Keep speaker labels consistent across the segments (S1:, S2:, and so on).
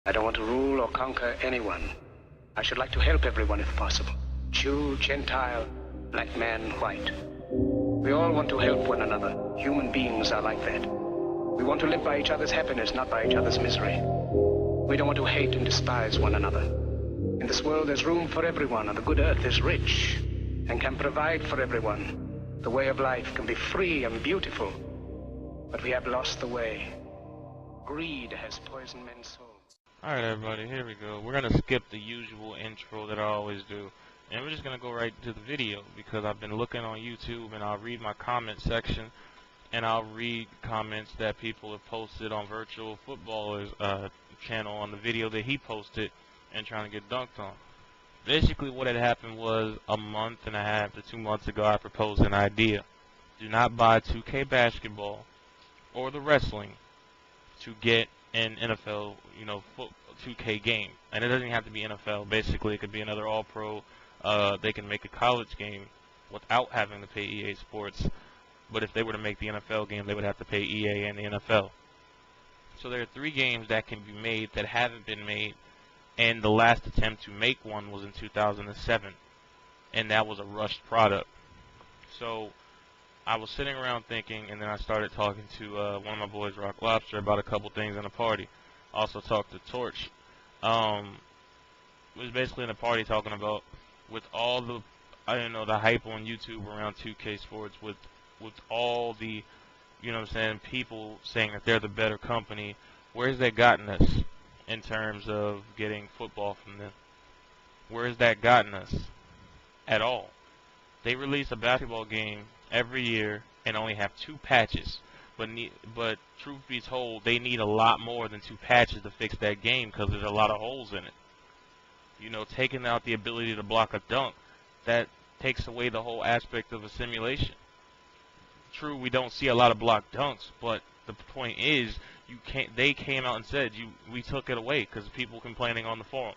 S1: I don't want to rule or conquer anyone. I should like to help everyone if possible. Jew, Gentile, black man, white. We all want to help one another. Human beings are like that. We want to live by each other's happiness, not by each other's misery. We don't want to hate and despise one another. In this world there's room for everyone, and the good earth is rich and can provide for everyone. The way of life can be free and beautiful, but we have lost the way. Greed has poisoned men's souls.
S2: Alright everybody, here we go. We're going to skip the usual intro that I always do. And we're just going to go right to the video, because I've been looking on YouTube and I'll read my comment section. And I'll read comments that people have posted on Virtual Footballer's channel on the video that he posted and trying to get dunked on. Basically what had happened was a month and a half to 2 months ago I proposed an idea. Do not buy 2K basketball or the wrestling to get an NFL, 2K game. And it doesn't have to be NFL. Basically, it could be another All-Pro. They can make a college game without having to pay EA Sports. But if they were to make the NFL game, they would have to pay EA and the NFL. So there are 3 games that can be made that haven't been made. And the last attempt to make one was in 2007. And that was a rushed product. So I was sitting around thinking, and then I started talking to one of my boys, Rock Lobster, about a couple things in the party. Also talked to Torch. It was basically in the party talking about, with all the, the hype on YouTube around 2K Sports, with all the, people saying that they're the better company, where's that gotten us in terms of getting football from them? Where has that gotten us at all? They release a basketball game every year and only have 2 patches, but truth be told, they need a lot more than 2 patches to fix that game, because there's a lot of holes in it. Taking out the ability to block a dunk, that takes away the whole aspect of a simulation. True, we don't see a lot of blocked dunks, but the point is, they came out and said we took it away because of people complaining on the forum.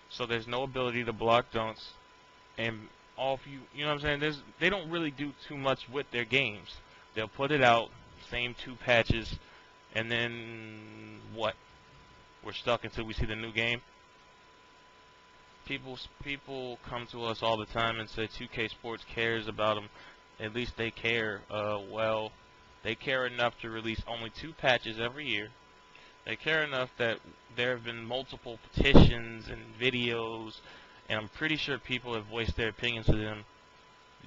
S2: So there's no ability to block dunks, and they don't really do too much with their games. They'll put it out, same 2 patches, and then what? We're stuck until we see the new game. People come to us all the time and say 2K Sports cares about them. At least they care. Well, they care enough to release only 2 patches every year. They care enough that there have been multiple petitions and videos, and I'm pretty sure people have voiced their opinions to them.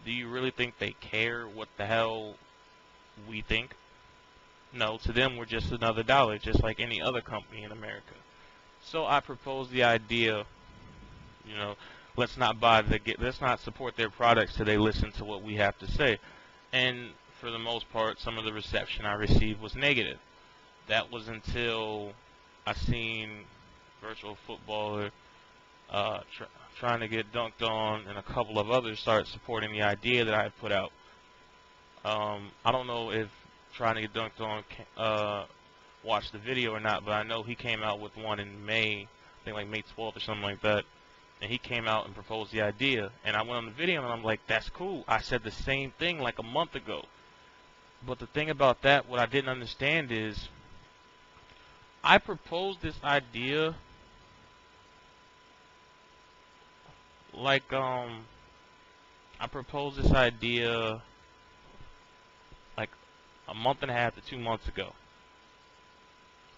S2: Do you really think they care what the hell we think? No, to them we're just another dollar, just like any other company in America. So I propose the idea, let's not support their products till they listen to what we have to say. And for the most part, some of the reception I received was negative. That was until I seen Virtual Footballer trying to get dunked on, and a couple of others start supporting the idea that I had put out. I don't know if trying to get dunked on watched the video or not, but I know he came out with one in May, I think like May 12th or something like that, and he came out and proposed the idea, and I went on the video and I'm like, that's cool. I said the same thing like a month ago. But the thing about that, what I didn't understand is, I proposed this idea like a month and a half to 2 months ago.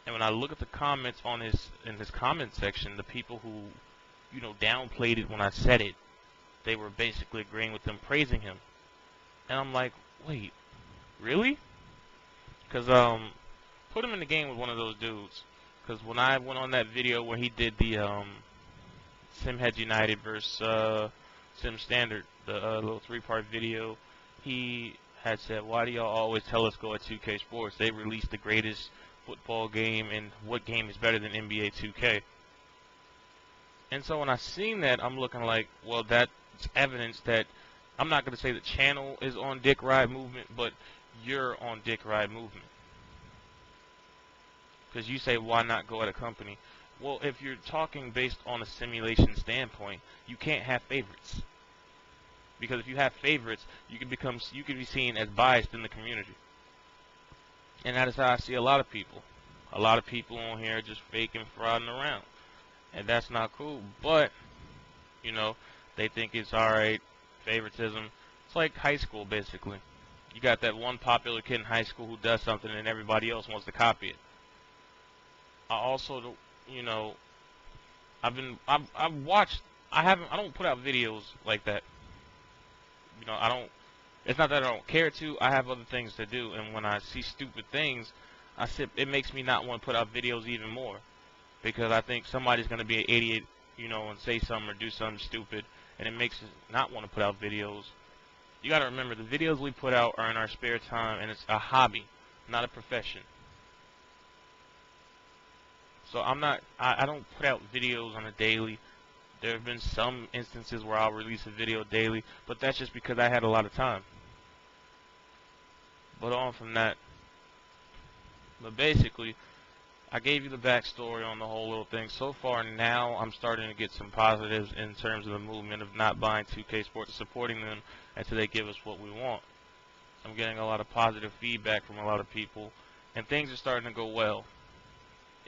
S2: And when I look at the comments in his comment section, the people who downplayed it when I said it, they were basically agreeing with him, praising him. And I'm like, wait, really? Because put him in the game with one of those dudes. Because when I went on that video where he did the Simheads United versus Sim Standard, the little 3-part video, he had said, why do y'all always tell us go at 2K Sports? They released the greatest football game, and what game is better than NBA 2K? And so when I seen that, I'm looking like, well, that's evidence that, I'm not going to say the channel is on Dick Ride Movement, but you're on Dick Ride Movement. Because you say, why not go at a company? Well, if you're talking based on a simulation standpoint, you can't have favorites. Because if you have favorites, you can be seen as biased in the community. And that is how I see a lot of people. A lot of people on here are just faking, frauding around, and that's not cool. But you know, they think it's alright, favoritism. It's like high school, basically. You got that one popular kid in high school who does something and everybody else wants to copy it. I also, you know, I've watched, I don't put out videos like that. You know, it's not that I don't care to, I have other things to do, and when I see stupid things, it makes me not want to put out videos even more. Because I think somebody's going to be an idiot, you know, and say something or do something stupid, and it makes us not want to put out videos. You got to remember, the videos we put out are in our spare time, and it's a hobby, not a profession. So I don't put out videos on a daily. There have been some instances where I'll release a video daily, but that's just because I had a lot of time. But on from that, but basically, I gave you the backstory on the whole little thing. So far now, I'm starting to get some positives in terms of the movement of not buying 2K Sports, supporting them until they give us what we want. I'm getting a lot of positive feedback from a lot of people, and things are starting to go well.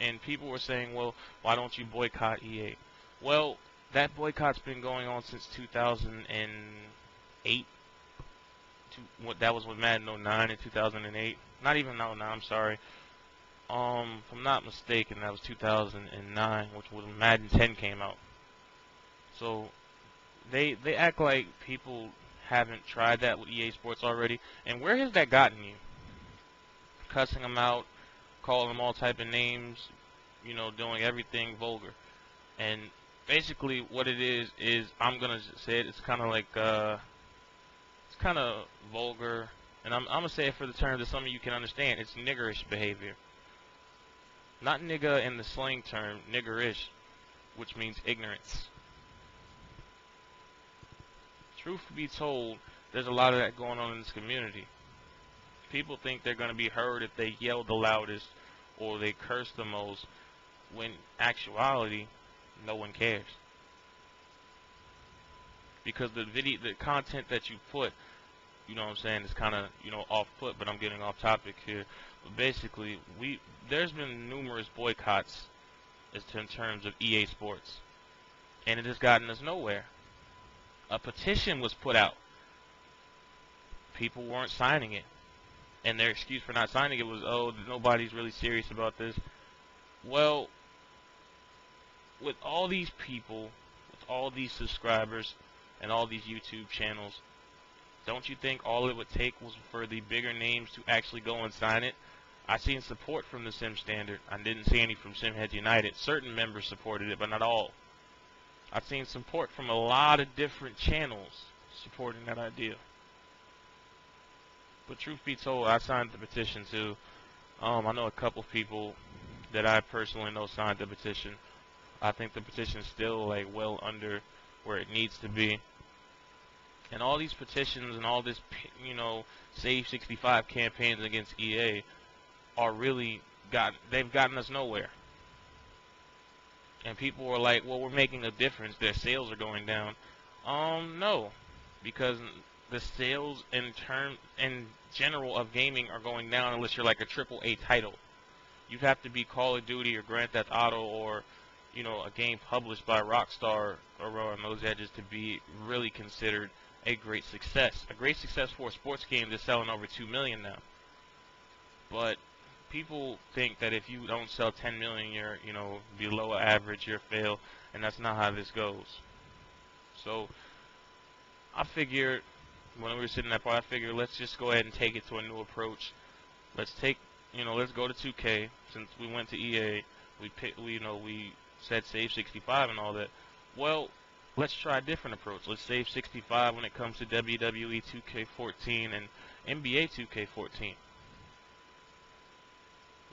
S2: And people were saying, well, why don't you boycott EA? Well, that boycott's been going on since 2008. That was with Madden 09 in 2008. Not even 09, I'm sorry. If I'm not mistaken, that was 2009, which was when Madden 10 came out. So they act like people haven't tried that with EA Sports already. And where has that gotten you? Cussing them out, calling them all type of names, you know, doing everything vulgar. And basically what it is I'm gonna say it. It's kind of like it's kind of vulgar, and I'm gonna say it for the term that some of you can understand. It's niggerish behavior. Not nigga in the slang term, niggerish, which means ignorance. Truth be told, there's a lot of that going on in this community. People think they're going to be heard if they yell the loudest or they curse the most, when actuality, no one cares. Because the content that you put, you know what I'm saying, is kind of, you know, off put, but I'm getting off topic here. But basically, there's been numerous boycotts in terms of EA Sports, and it has gotten us nowhere. A petition was put out. People weren't signing it, and their excuse for not signing it was, oh, nobody's really serious about this. Well, with all these people, with all these subscribers, and all these YouTube channels, don't you think all it would take was for the bigger names to actually go and sign it? I seen support from the Sim Standard. I didn't see any from Simheads United. Certain members supported it, but not all. I've seen support from a lot of different channels supporting that idea. But truth be told, I signed the petition too. I know a couple people that I personally know signed the petition. I think the petition is still like well under where it needs to be. And all these petitions and all this, you know, Save 65 campaigns against EA are really they've gotten us nowhere. And people were like, well, we're making a difference. Their sales are going down. No, because the sales in general of gaming are going down unless you're like a AAA title. You have to be Call of Duty or Grand Theft Auto or, you know, a game published by Rockstar or on those edges to be really considered a great success. A great success for a sports game that's selling over 2 million now. But people think that if you don't sell 10 million, you're, you know, below average, you're a fail, and that's not how this goes. So I figured, when we were sitting that part, I figured let's just go ahead and take it to a new approach. Let's go to 2K. Since we went to EA, we said Save 65 and all that. Well, let's try a different approach. Let's save 65 when it comes to WWE 2K14 and NBA 2K14.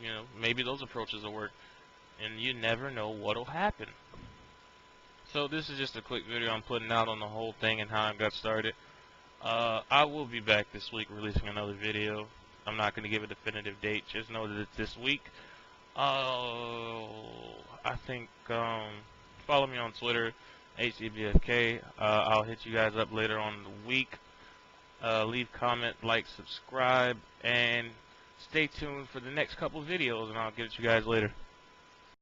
S2: You know, maybe those approaches will work, and you never know what'll happen. So this is just a quick video I'm putting out on the whole thing and how I got started. I will be back this week releasing another video. I'm not going to give a definitive date. Just know that it's this week. I think follow me on Twitter, HCBFK. I'll hit you guys up later on in the week. Leave comment, like, subscribe, and stay tuned for the next couple videos, and I'll get at you guys later.